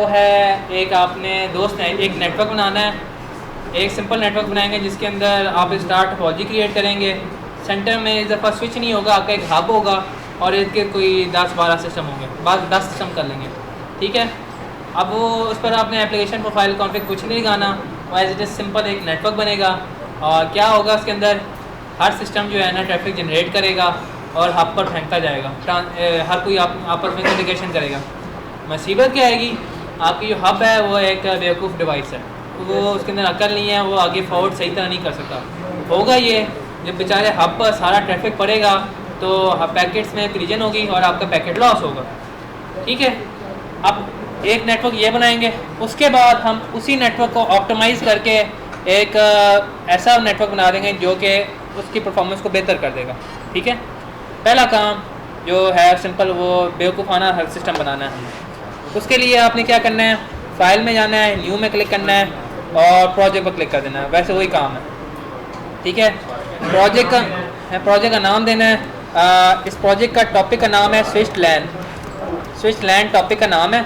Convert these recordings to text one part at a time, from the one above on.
वो है एक आपने दोस्त है एक नेटवर्क बनाना है। एक सिंपल नेटवर्क बनाएंगे जिसके अंदर आप स्टार टोपोलॉजी क्रिएट करेंगे। सेंटर में इस दफ़ा स्विच नहीं होगा, आपका एक हब होगा और इसके कोई 10-12 सिस्टम होंगे, 10 सिस्टम कर लेंगे, ठीक है। अब वो उस पर आपने एप्लीकेशन प्रोफाइल कॉन्फ़िग कुछ नहीं लगाना, वो एज इट इज़ सिंपल एक नेटवर्क बनेगा। और क्या होगा उसके अंदर, हर सिस्टम जो है ना ट्रैफिक जनरेट करेगा और हब पर फेंकता जाएगा, हर कोई आप पर कम्युनिकेशन करेगा। मुसीबत क्या आएगी, आपकी जो हब है वो एक बेवकूफ़ डिवाइस है, वो उसके अंदर अकल नहीं है, वो आगे फॉरवर्ड सही तरह नहीं कर सकता। होगा ये जब बेचारे हब पर सारा ट्रैफिक पड़ेगा तो पैकेट्स में क्रीजन होगी और आपका पैकेट लॉस होगा, ठीक है। अब एक नेटवर्क ये बनाएंगे, उसके बाद हम उसी नेटवर्क को ऑप्टिमाइज़ करके एक ऐसा नेटवर्क बना देंगे जो कि उसकी परफॉर्मेंस को बेहतर कर देगा, ठीक है। पहला काम जो है सिंपल, वो बेवकूफ़ाना हर सिस्टम बनाना है। उसके लिए आपने क्या करना है, फाइल में जाना है, न्यू में क्लिक करना है और प्रोजेक्ट पर क्लिक कर देना है, वैसे वही काम है, ठीक है। प्रोजेक्ट का नाम देना है, इस प्रोजेक्ट का टॉपिक का नाम है स्विच लैन टॉपिक का नाम है।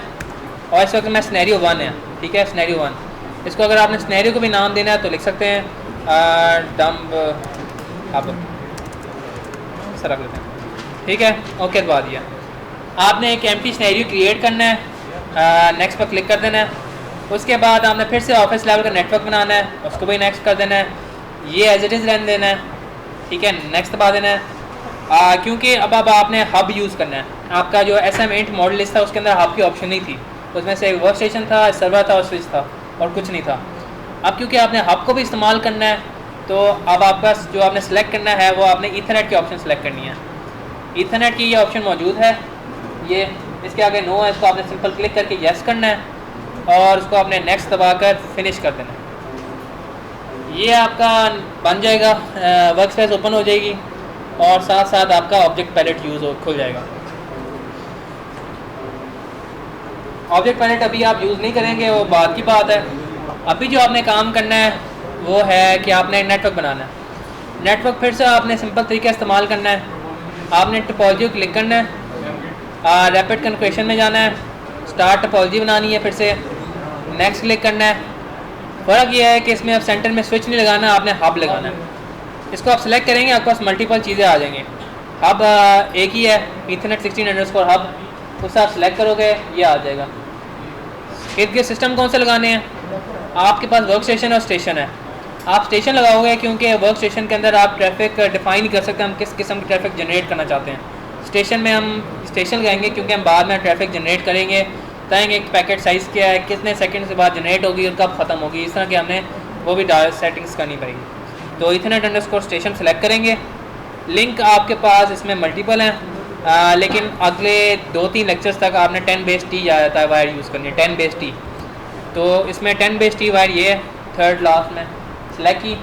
और इस वक्त मैं सिनेरियो 1 है, ठीक है, सिनेरियो 1। इसको अगर आपने सिनेरियो को भी नाम देना है तो लिख सकते हैं डम्ब अब सर रख लेते हैं, ठीक है, ओके दबा दिया। आपने एक एम्प्टी सिनेरियो क्रिएट करना है, नेक्स्ट पर क्लिक कर देना है। उसके बाद आपने फिर से ऑफिस लेवल का नेटवर्क बनाना है, उसको भी नेक्स्ट कर देना है, ये एज इट इज़ रहने देना है, ठीक है, नेक्स्ट दबा देना है। क्योंकि अब आपने हब यूज़ करना है, आपका जो SM8 मॉडल लिस्ट था उसके अंदर हब की ऑप्शन नहीं थी, उसमें से एक वर्क स्टेशन था, सर्वर था और स्विच था और कुछ नहीं था। अब क्योंकि आपने हब को भी इस्तेमाल करना है तो अब आपका जो आपने सेलेक्ट करना है वो आपने ईथरनेट की ऑप्शन सेलेक्ट करनी है। ईथरनेट की ये ऑप्शन मौजूद है, ये इसके आगे नो है, इसको आपने सिंपल क्लिक करके येस करना है और उसको आपने नेक्स्ट दबाकर फिनिश कर देना है। ये आपका बन जाएगा, वर्क स्पेस ओपन हो जाएगी और साथ साथ आपका ऑब्जेक्ट पैलेट खुल जाएगा। ऑब्जेक्ट पैलेट अभी आप यूज़ नहीं करेंगे, वो बाद की बात है। अभी जो आपने काम करना है वो है कि आपने नेटवर्क बनाना है। नेटवर्क फिर से आपने सिंपल तरीका इस्तेमाल करना है, आपने टोपोलॉजी को क्लिक करना है, रैपिड कन्फिगरेशन में जाना है, स्टार्ट टोपोलॉजी बनानी है, फिर से नेक्स्ट क्लिक करना है। फ़र्क ये है कि इसमें अब सेंटर में स्विच नहीं लगाना, आपने हब लगाना है। इसको आप सेलेक्ट करेंगे, आपके पास मल्टीपल चीज़ें आ जाएंगी। हब एक ही है, ईथरनेट 16 हब, उससे आप सेलेक्ट करोगे ये आ जाएगा। इनके सिस्टम कौन से लगाने हैं, आपके पास वर्क स्टेशन और स्टेशन है, आप स्टेशन लगाओगे क्योंकि वर्क स्टेशन के अंदर आप ट्रैफिक डिफाइन नहीं कर सकते हम किस किस्म की ट्रैफिक जनरेट करना चाहते हैं। स्टेशन में हम स्टेशन लगाएंगे क्योंकि हम बाद में ट्रैफिक जनरेट करेंगे, बताएंगे कि पैकेट साइज़ क्या है, कितने सेकंड के बाद जनरेट होगी और कब ख़त्म होगी, इस तरह की हमने वो भी सेटिंग्स करनी पड़ेगी। तो ईथरनेट स्टेशन सेलेक्ट करेंगे। लिंक आपके पास इसमें मल्टीपल हैं, लेकिन अगले 2-3 लेक्चर्स तक आपने 10 जा जाता है वायर यूज़ करनी है, 10 तो इसमें 10 वायर ये है, थर्ड लास्ट में सेलेक्ट की।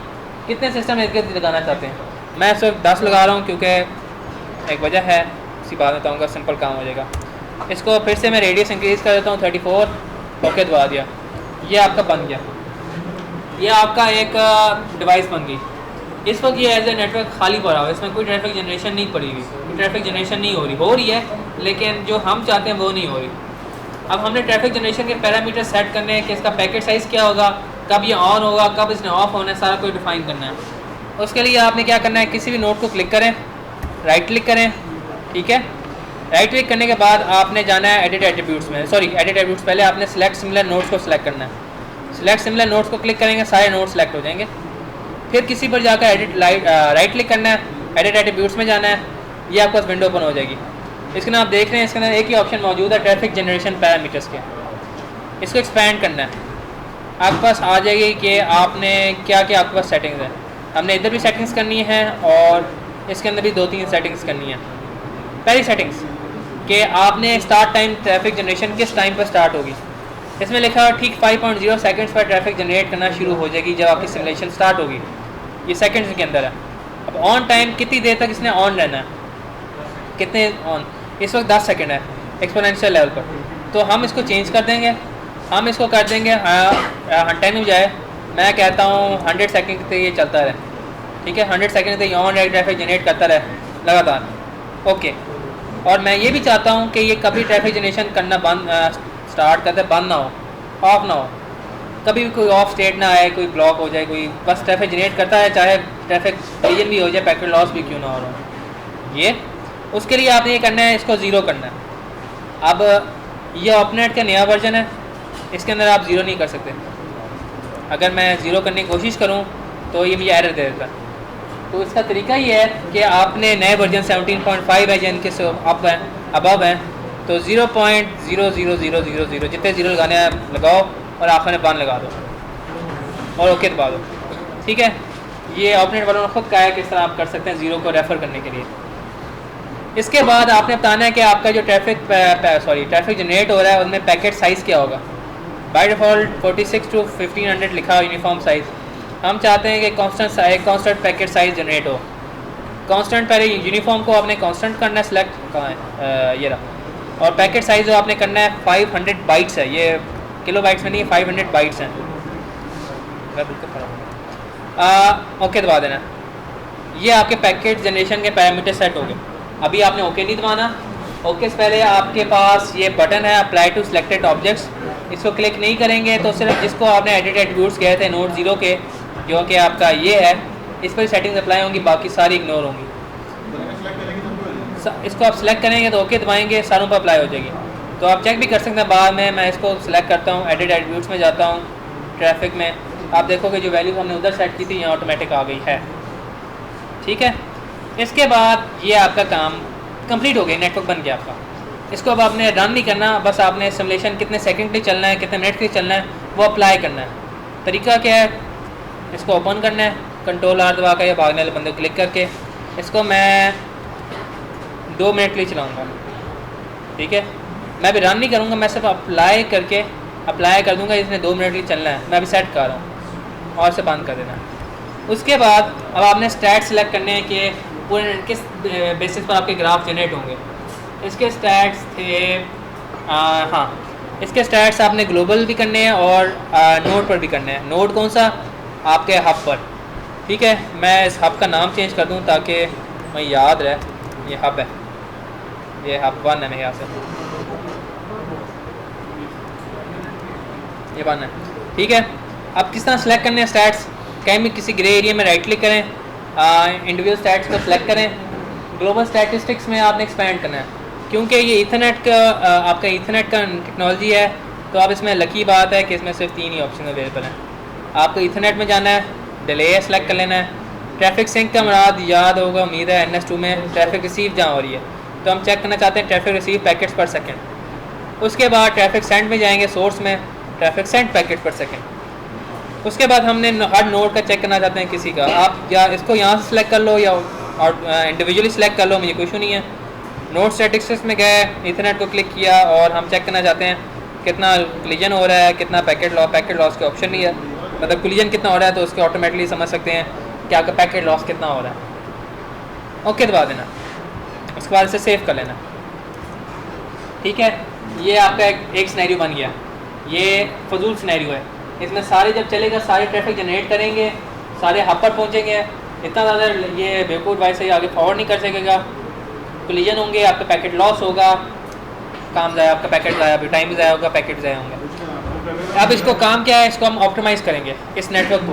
कितने सिस्टम इसके लगाना चाहते हैं, मैं सिर्फ 10 लगा रहा हूँ क्योंकि एक वजह है, उसी बात में बताऊँगा, सिंपल काम हो जाएगा। इसको फिर से मैं रेडियस इंक्रीज़ कर देता हूँ 34, ओके दबा दिया, ये आपका बन गया, ये आपका एक डिवाइस बन गई। इस वक्त ये एज ए नेटवर्क खाली पड़ा हुआ है, इसमें कोई ट्रैफिक जनरेशन नहीं पड़ी हुई, कोई ट्रैफिक जनरेशन नहीं हो रही है, लेकिन जो हम चाहते हैं वो नहीं हो रही। अब हमने ट्रैफिक जनरेशन के पैरामीटर सेट करने हैं कि इसका पैकेट साइज़ क्या होगा, कब ये ऑन होगा, कब इसने ऑफ होना है, सारा कुछ डिफाइन करना है। उसके लिए आपने क्या करना है, किसी भी नोट को क्लिक करें, राइट क्लिक करें, ठीक है। राइट क्लिक करने के बाद आपने जाना है एडिट एट्रीब्यूट्स में, एडिट एट्रीब्यूट्स पहले आपने सेलेक्ट सिमिलर नोट्स को सिलेक्ट करना है। सेलेक्ट सिमिलर नोट्स को क्लिक करेंगे, सारे नोट्स सेलेक्ट हो जाएंगे। फिर किसी पर जाकर राइट क्लिक करना है, एडिट एट्रीब्यूट्स में जाना है, ये आपके पास विंडो ओपन हो जाएगी। इसके अंदर आप देख रहे हैं, इसके अंदर एक ही ऑप्शन मौजूद है, ट्रैफिक जनरेशन पैरामीटर्स के। इसको एक्सपैंड करना है, आपके पास आ जाएगी कि आपने क्या क्या आपके पास सेटिंग्स है। हमने इधर भी सेटिंग्स करनी है और इसके अंदर भी 2-3 सेटिंग्स करनी है। पहली सेटिंग्स कि आपने स्टार्ट टाइम ट्रैफिक जनरेशन किस टाइम पर स्टार्ट होगी, इसमें लिखा ठीक 5.0 सेकंड्स पर ट्रैफिक जनरेट करना शुरू हो जाएगी जब आपकी सिमुलेशन स्टार्ट होगी, ये सेकंड्स के अंदर है। अब ऑन टाइम कितनी देर तक इसने ऑन रहना है, कितने ऑन, इस वक्त 10 सेकंड है एक्सपोनेंशियल लेवल पर, तो हम इसको चेंज कर देंगे, हम इसको कर देंगे 10 हो जाए, मैं कहता हूँ 100 सेकंड तक ये चलता रहे, ठीक है, 100 सेकंड तक ऑन ट्रैफिक जनरेट करता रहे लगातार, ओके। और मैं ये भी चाहता हूँ कि ये कभी ट्रैफिक जनरेशन करना बंद स्टार्ट करते बंद ना हो, ऑफ ना हो, कभी भी कोई ऑफ स्टेट ना आए, कोई ब्लॉक हो जाए, कोई बस ट्रैफिक जनरेट करता है, चाहे ट्रैफिक कोलिजन भी हो जाए, पैकेट लॉस भी क्यों ना हो रहा हो। ये उसके लिए आपने ये करना है, इसको ज़ीरो करना है। अब ये ऑपनेट का नया वर्जन है, इसके अंदर आप ज़ीरो नहीं कर सकते। अगर मैं ज़ीरो करने की कोशिश करूँ तो ये मुझे एरर दे देता है। तो इसका तरीका ये है कि आपने नए वर्जन 17.5 है या इनके से अप है, अबव है, तो 0.00000 जितने ज़ीरो लगाने हैं लगाओ और आखिर में 1 लगा दो और ओके दबा दो। ठीक है, ये ऑपनेट वालों ने खुद कहा है कि इस तरह आप कर सकते हैं ज़ीरो को रेफ़र करने के लिए। इसके बाद आपने बताना है कि आपका जो ट्रैफिक जनरेट हो रहा है उसमें पैकेट साइज़ क्या होगा। बाय डिफ़ॉल्ट 46 to 1500 लिखा हो यूनिफॉर्म साइज़। हम चाहते हैं कि कांस्टेंट पैकेट साइज़ जनरेट हो। कांस्टेंट पहले यूनिफॉर्म को आपने कांस्टेंट करना है, सिलेक्ट कहाँ है, ये रहा। और पैकेट साइज़ जो आपने करना है 500 बाइट्स है, ये किलो बाइट्स में नहीं, 500 बाइट्स हैं। ओके दबा देना। ये आपके पैकेट जनरेशन के पैरामीटर सेट हो गए। अभी आपने ओके नहीं दबाना। ओके से पहले आपके पास ये बटन है अप्लाई टू सिलेक्टेड ऑब्जेक्ट्स, इसको क्लिक नहीं करेंगे तो सिर्फ जिसको आपने एडिट एट्रीब्यूट्स कहे थे नोड 0 के, जो कि आपका ये है, इस पर सेटिंग्स अप्लाई होंगी, बाकी सारी इग्नोर होंगी। इसको आप सिलेक्ट करेंगे तो ओके दबाएंगे, सारों पर अप्लाई हो जाएगी। तो आप चेक भी कर सकते हैं बाद में। मैं इसको सिलेक्ट करता हूँ, एडिट एट्रीब्यूट्स में जाता हूँ, ट्रैफिक में, आप देखोगे जो वैल्यूज हमने उधर सेट की थी यहाँ ऑटोमेटिक आ गई है। ठीक है, इसके बाद ये आपका काम कंप्लीट हो गया, नेटवर्क बन गया आपका। इसको अब आपने रन नहीं करना, बस आपने सिमुलेशन कितने सेकंड के लिए चलना है, कितने मिनट के लिए चलना है, वो अप्लाई करना है। तरीका क्या है, इसको ओपन करना है, कंट्रोल R दबा कर या भागने वाले बंदे को क्लिक करके। इसको मैं 2 मिनट के लिए चलाऊँगा। ठीक है, मैं अभी रन नहीं करूँगा, मैं सिर्फ अप्लाई कर दूँगा। इसने 2 मिनट के लिए चलना है, मैं अभी सेट कर रहा हूँ और से बंद कर देना है। उसके बाद अब आपने स्टैट सेलेक्ट करने हैं कि पूरे किस बेसिस पर आपके ग्राफ जनरेट होंगे। इसके स्टैट्स थे हाँ, इसके स्टैट्स आपने ग्लोबल भी करने हैं और नोड पर भी करने हैं। नोड कौन सा, आपके हब पर। ठीक है, मैं इस हब का नाम चेंज कर दूं ताकि मैं याद रहे। ये हब है, ये हब 1 है मेरे यहाँ से, ये 1 है। ठीक है, अब किस तरह सेलेक्ट करने हैं स्टैट्स, कहीं भी किसी ग्रे एरिया में राइट क्लिक करें, इंडिविजुअल स्टैट्स को सिलेक्ट करें, ग्लोबल स्टैटिस्टिक्स में आपने एक्सपेंड करना है। क्योंकि ये ईथरनेट का आपका ईथरनेट का टेक्नोलॉजी है, तो अब इसमें लकी बात है कि इसमें सिर्फ 3 ही ऑप्शन अवेलेबल हैं। आपको ईथरनेट में जाना है, डिले सेलेक्ट कर लेना है। ट्रैफिक सिंक का मुराद याद होगा उम्मीद है, NS2 में ट्रैफिक रिसीव जहाँ हो रही है, तो हम चेक करना चाहते हैं ट्रैफिक रिसीव पैकेट्स पर सेकेंड। उसके बाद ट्रैफिक सेंड में जाएंगे, सोर्स में ट्रैफिक सेंड पैकेट पर सेकेंड। उसके बाद हमने हर नोड का चेक करना चाहते हैं किसी का, आप या इसको यहाँ से सिलेक्ट कर लो या इंडिविजुअली सिलेक्ट कर लो, मुझे कुछ नहीं है। नोड स्टैटिस्टिक्स में गए, इथरनेट को क्लिक किया और हम चेक करना चाहते हैं कितना कोलिजन हो रहा है, कितना पैकेट लॉस के ऑप्शन नहीं है, मतलब कोलिजन कितना हो रहा है तो उसके ऑटोमेटिकली समझ सकते हैं कि आपका पैकेट लॉस कितना हो रहा है। ओके दबा देना, उसके बाद इसे सेव कर लेना। ठीक है, ये आपका एक सिनेरियो बन गया। ये फजूल सिनेरियो है, इसमें सारे जब चलेगा सारे ट्रैफिक जनरेट करेंगे, सारे हब पर पहुँचेंगे, इतना ज़्यादा ये बेवकूफ़ वाइस से आगे फॉरवर्ड नहीं कर सकेगा, कोलिजन होंगे, आपका पैकेट लॉस होगा, काम ज़ाया, आपका पैकेट ज़ाया, टाइम भी ज़ाया होगा, पैकेट ज़ाया होंगे। अब इसको काम क्या है, इसको हम ऑप्टिमाइज़ करेंगे इस नेटवर्क को।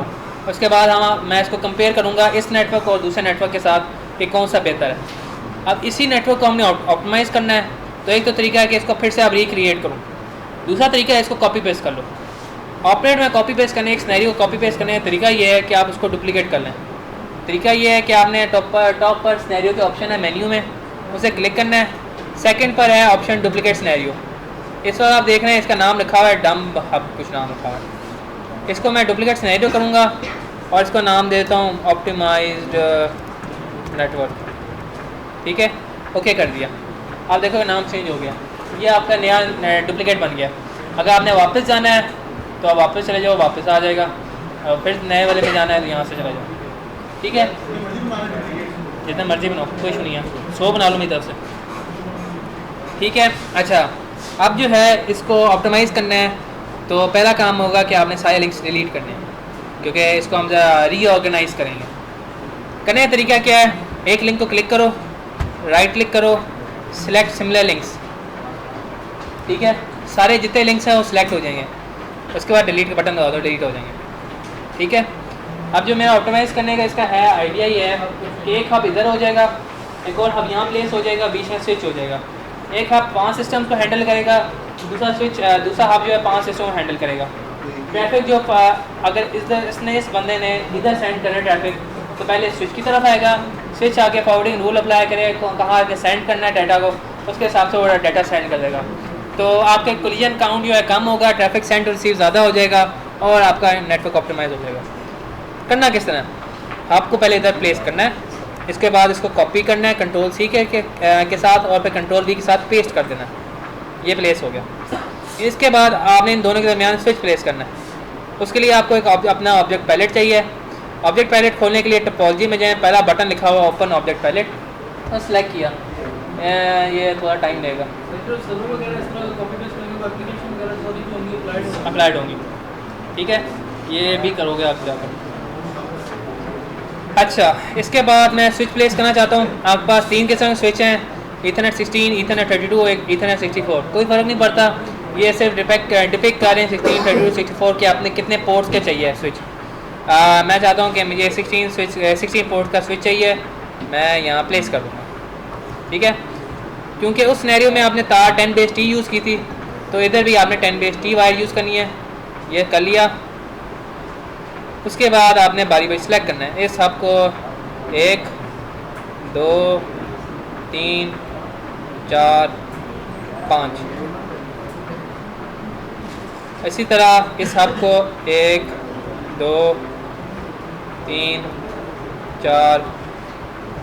उसके बाद मैं इसको कंपेयर करूँगा इस नेटवर्क और दूसरे नेटवर्क के साथ कि कौन सा बेहतर है। अब इसी नेटवर्क को हमने ऑप्टिमाइज़ करना है, तो एक तो तरीका है कि इसको फिर से आप रिक्रिएट करूँ, दूसरा तरीका है इसको कॉपी पेस्ट कर लो। ऑपरेट में कॉपी पेस्ट करने, एक सिनेरियो को कॉपी पेस्ट करने का तरीका ये है कि आप उसको डुप्लीकेट कर लें। तरीका ये है कि आपने टॉप पर सिनेरियो के ऑप्शन है मेन्यू में, उसे क्लिक करना है। सेकंड पर है ऑप्शन डुप्लीकेट सिनेरियो, इस वक्त आप देख रहे हैं इसका नाम लिखा हुआ है डम्ब हब, कुछ नाम लिखा हुआ है। इसको मैं डुप्लीकेट सिनेरियो करूँगा और इसको नाम देता हूँ ऑप्टिमाइज्ड नेटवर्क। ठीक है, ओके कर दिया, आप देखो नाम चेंज हो गया, ये आपका नया डुप्लीकेट बन गया। अगर आपने वापस जाना है तो आप वापस चले जाओ, वापस आ जाएगा, और फिर नए वाले में जाना है तो यहाँ से चले जाओ। ठीक है, जितना मर्जी बनाओ, कोई इशू नहीं है, 100 बना लो मेरी तरफ से। ठीक है, अच्छा अब जो है इसको ऑप्टिमाइज़ करना है, तो पहला काम होगा कि आपने सारे लिंक्स डिलीट करने हैं, क्योंकि इसको हम रीऑर्गेनाइज करेंगे। करने का तरीका क्या है, एक लिंक को क्लिक करो, राइट क्लिक करो, सिलेक्ट सिमिलर लिंक्स। ठीक है, सारे जितने लिंक्स हैं वो सिलेक्ट हो जाएंगे, उसके बाद डिलीट का बटन दबा दो, डिलीट हो जाएंगे। ठीक है, अब जो मेरा ऑप्टिमाइज़ करने का इसका है आइडिया ये है कि एक हब इधर हो जाएगा, एक और हब यहाँ प्लेस हो जाएगा, बीच में स्विच हो जाएगा। एक हब 5 सिस्टम को हैंडल करेगा, दूसरा हब जो है 5 सिस्टम को हैंडल करेगा। ट्रैफिक जो अगर इस बंदे ने इधर सेंड करना ट्रैफिक, तो पहले स्विच की तरफ आएगा, स्विच आके फॉरवर्डिंग रूल अप्लाई करेगा, कहाँ आके सेंड करना है डाटा को, उसके हिसाब से वो डाटा सेंड कर देगा। तो आपके कोलिजन काउंट जो है कम होगा, ट्रैफिक सेंड टू रिसीव ज़्यादा हो जाएगा और आपका नेटवर्क ऑप्टिमाइज़ हो जाएगा। करना किस तरह, आपको पहले इधर प्लेस करना है, इसके बाद इसको कॉपी करना है कंट्रोल सी के साथ और फिर कंट्रोल वी के साथ पेस्ट कर देना है। ये प्लेस हो गया। इसके बाद आपने इन दोनों के दरमियान स्विच प्लेस करना है। उसके लिए आपको एक अपना ऑब्जेक्ट पैलेट चाहिए। ऑब्जेक्ट पैलेट खोलने के लिए टोपोलॉजी में जाएँ, पहला बटन लिखा हुआ ओपन ऑब्जेक्ट पैलेट, और सेलेक्ट किया। ये थोड़ा टाइम लेगा, अप्लाइड होंगी। ठीक है, ये भी करोगे आप जाकर। अच्छा, इसके बाद मैं स्विच प्लेस करना चाहता हूँ। आपके पास 3 किस्म के स्विच हैं, ईथरनेट 16, ईथरनेट 32, एक ईथरनेट 64। कोई फ़र्क नहीं पड़ता, ये सिर्फ डिपिक्ट कर रहे हैं 16, 32, 64 के आपने कितने पोर्ट्स के चाहिए स्विच। मैं चाहता हूँ कि मुझे 16 पोर्ट का स्विच चाहिए, मैं यहाँ प्लेस कर दूँगा। ठीक है, क्योंकि उस सिनेरियो में आपने तार 10 बेस टी यूज़ की थी, तो इधर भी आपने 10 बेस टी वायर यूज़ करनी है। ये कर लिया। उसके बाद आपने बारी बारी सेलेक्ट करना है। इस हब को 1 2 3 4 5, इसी तरह इस हब को 1 2 3 4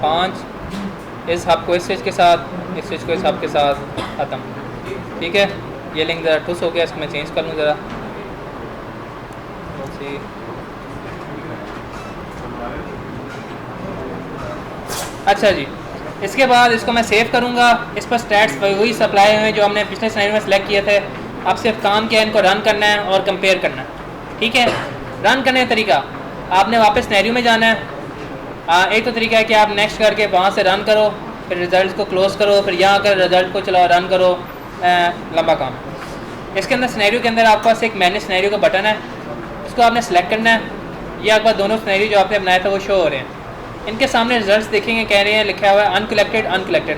5, इस हब को इस स्विच के साथ, इस स्विच को इस हब के साथ, ख़त्म। ठीक है, ये लिंक ज़रा ठुस हो गया, इसको मैं चेंज कर लूँ ज़रा। अच्छा जी, इसके बाद इसको मैं सेव करूँगा। इस पर स्टैट्स वही सप्लाई हैं जो हमने पिछले स्लाइड में सेलेक्ट किए थे। अब सिर्फ काम क्या है, इनको रन करना है और कंपेयर करना है। ठीक है, रन करने का तरीका, आपने वापस सिनेरियो में जाना है। एक तो तरीका है कि आप नेक्स्ट करके वहाँ से रन करो, फिर रिजल्ट को क्लोज़ करो, फिर यहाँ कर रिजल्ट को चलाओ, रन करो, लंबा काम। इसके अंदर सिनेरियो के अंदर आपके पास एक मैनेज सिनेरियो का बटन है, इसको आपने सेलेक्ट करना है। ये आपके पास दोनों सिनेरियो जो आपने बनाया था वो शो हो रहे हैं। इनके सामने रिजल्ट्स देखेंगे, कह रहे हैं लिखा हुआ है अनकलेक्टेड,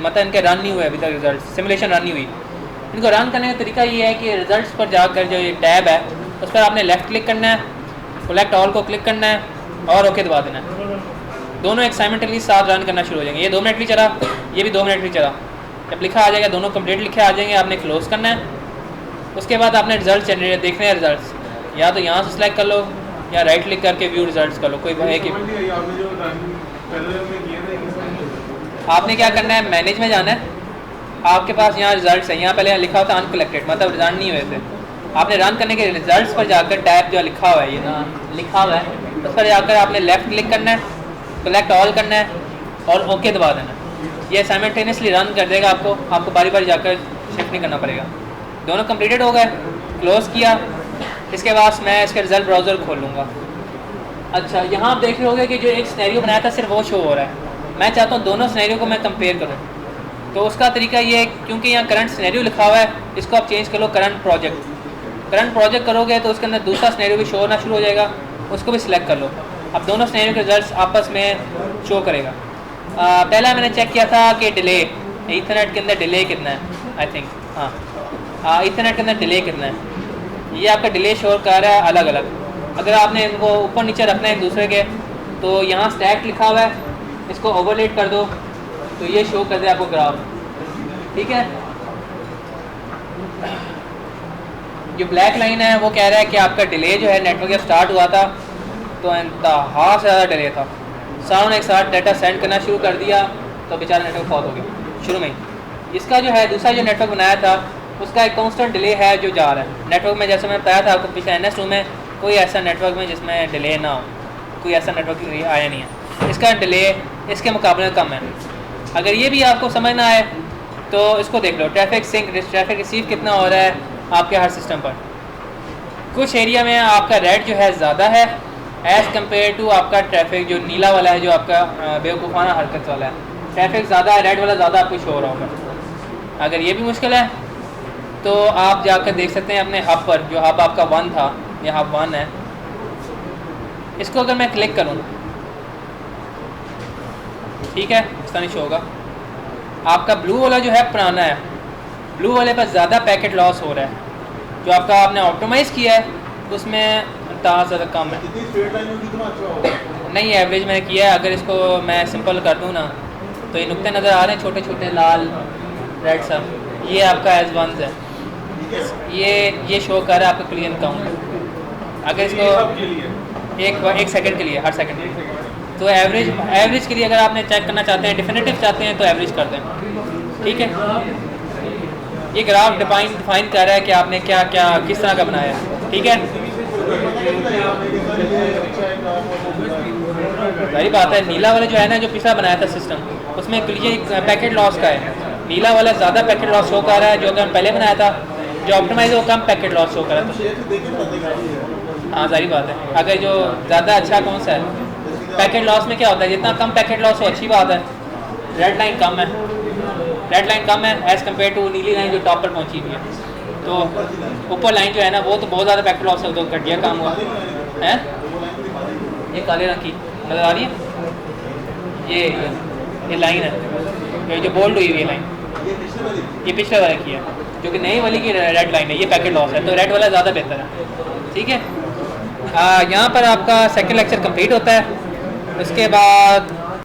मतलब इनके रन नहीं हुए अभी तक, रिजल्ट सिमुलेशन रन नहीं हुई। इनको रन करने का तरीका ये है कि रिजल्ट्स पर जाकर जो ये टैब है उस पर आपने लेफ़्ट क्लिक करना है, सेलेक्ट ऑल को क्लिक करना है और ओके दबा देना है। दोनों एक साइमल्टेनियसली साथ रन करना शुरू हो जाएंगे। ये 2 मिनट भी चला, ये भी 2 मिनट भी चला। जब लिखा आ जाएगा, दोनों कंप्लीट लिखे आ जाएंगे, आपने क्लोज़ करना है। उसके बाद आपने रिजल्ट जनरेट देखने हैं। रिजल्ट्स या तो यहाँ से सिलेक्ट कर लो या राइट क्लिक करके व्यू रिजल्ट्स कर लो, कोई है कि आपने क्या करना है, मैनेज में जाना है। आपके पास यहाँ रिजल्ट्स है, यहाँ पहले लिखा होता है अनकलेक्टेड, मतलब रिजल्ट नहीं हुए थे। आपने रन करने के रिजल्ट्स पर जाकर टैब जो लिखा हुआ है, ये ना लिखा हुआ है, उस पर जाकर आपने लेफ़्ट क्लिक करना है, सेलेक्ट ऑल करना है और ओके दबा देना है। ये साइमल्टेनियसली रन कर देगा, आपको बारी बारी जाकर शिफ्ट नहीं करना पड़ेगा। दोनों कंप्लीटेड हो गए, क्लोज़ किया। इसके बाद मैं इसके रिजल्ट ब्राउज़र खोल लूँगा। अच्छा, यहाँ आप देख रहे होगे कि जो एक सिनेरियो बनाया था सिर्फ वो शो हो रहा है। मैं चाहता हूँ दोनों सिनेरियो को मैं कंपेयर करूँ, तो उसका तरीका ये है, क्योंकि यहाँ करंट सिनेरियो लिखा हुआ है, इसको आप चेंज कर लो करंट प्रोजेक्ट। करंट प्रोजेक्ट करोगे तो उसके अंदर दूसरा सिनेरियो भी शो होना शुरू हो जाएगा, उसको भी सिलेक्ट कर लो। अब दोनों सिनेरियो के रिजल्ट्स आपस में शो करेगा। पहला मैंने चेक किया था कि डिले, ईथरनेट के अंदर डिले कितना है, आई थिंक हाँ ईथरनेट के अंदर डिले कितना है। ये आपका डिले शो कर रहा है अलग अलग। अगर आपने इनको ऊपर नीचे रखना है एक दूसरे के, तो यहाँ स्टैक लिखा हुआ है, इसको ओवरलेट कर दो तो ये शो कर दे आपको ग्राफ। ठीक है, जो ब्लैक लाइन है वो कह रहा है कि आपका डिले जो है नेटवर्क जब स्टार्ट हुआ था तो इंतहा से ज़्यादा डिले था। साउंड एक साथ डाटा सेंड करना शुरू कर दिया तो बेचारा नेटवर्क बहुत हो गया शुरू में ही। इसका जो है दूसरा जो नेटवर्क बनाया था उसका एक कांस्टेंट डिले है जो जा रहा है नेटवर्क में। जैसे मैंने बताया था आपको पिछले NS2 में, कोई ऐसा नेटवर्क में जिसमें डिले ना हो, कोई ऐसा नेटवर्क आया नहीं है। इसका डिले इसके मुकाबले में कम है। अगर ये भी आपको समझ ना आए तो इसको देख लो, ट्रैफिक सिंक, ट्रैफिक रिसीव कितना हो रहा है आपके हर सिस्टम पर। कुछ एरिया में आपका रेड जो है ज़्यादा है एज़ कम्पेयर टू आपका ट्रैफिक जो नीला वाला है, जो आपका बेवकूफ़ाना हरकत वाला है। ट्रैफिक ज़्यादा है, रेड वाला ज़्यादा आपको शो हो रहा होगा। अगर ये भी मुश्किल है तो आप जाकर देख सकते हैं अपने हब पर, जो हब आपका 1 था, ये हब 1 है। इसको अगर मैं क्लिक करूँ, ठीक है, इस तरह शो होगा। आपका ब्लू वाला जो है पुराना है, ब्लू वाले पर ज़्यादा पैकेट लॉस हो रहा है। जो आपका आपने ऑप्टिमाइज़ किया है उसमें ज़्यादा कम है। नहीं, एवरेज मैंने किया है। अगर इसको मैं सिंपल कर दूँ ना, तो ये नुक्ते नज़र आ रहे हैं छोटे छोटे लाल रेड सा, ये आपका एज वंस है। ये शो कर रहा है आपका क्लियर काउंट। अगर इसको एक सेकंड के लिए, हर सेकंड के लिए, तो एवरेज के लिए अगर आपने चेक करना चाहते हैं, डिफिनेटिव चाहते हैं, तो एवरेज कर दें, ठीक है। ये ग्राफ डिफाइन कर रहा है कि आपने क्या क्या किस तरह का बनाया है, ठीक है। सही बात है। नीला वाला जो है ना, जो पिछला बनाया था सिस्टम, उसमें क्लियर पैकेट लॉस का है। नीला वाला ज़्यादा पैकेट लॉस शो कर रहा है, जो अगर पहले बनाया था जो ऑप्टिमाइज वो कम पैकेट लॉस शो कर रहा था। हाँ, सारी बात है। अगर जो ज़्यादा अच्छा कौन सा है, पैकेट लॉस में क्या होता है, जितना कम पैकेट लॉस हो अच्छी बात है। रेड लाइन कम है, रेड लाइन कम है एज़ कम्पेयर टू नीली लाइन जो टॉप पर पहुंची हुई है। तो ऊपर लाइन जो है ना, वो तो बहुत ज़्यादा पैकेट लॉस है, तो घटिया काम हुआ है। ये काले रंग की नज़र आ रही है, ये लाइन है, ये जो बोल्ड हुई हुई लाइन, ये पिछले वाले की है, जो कि नई वाली की रेड लाइन है, ये पैकेट लॉस है। तो रेड वाला ज़्यादा बेहतर है, ठीक है। यहाँ पर आपका सेकंड लेक्चर कंप्लीट होता है। उसके बाद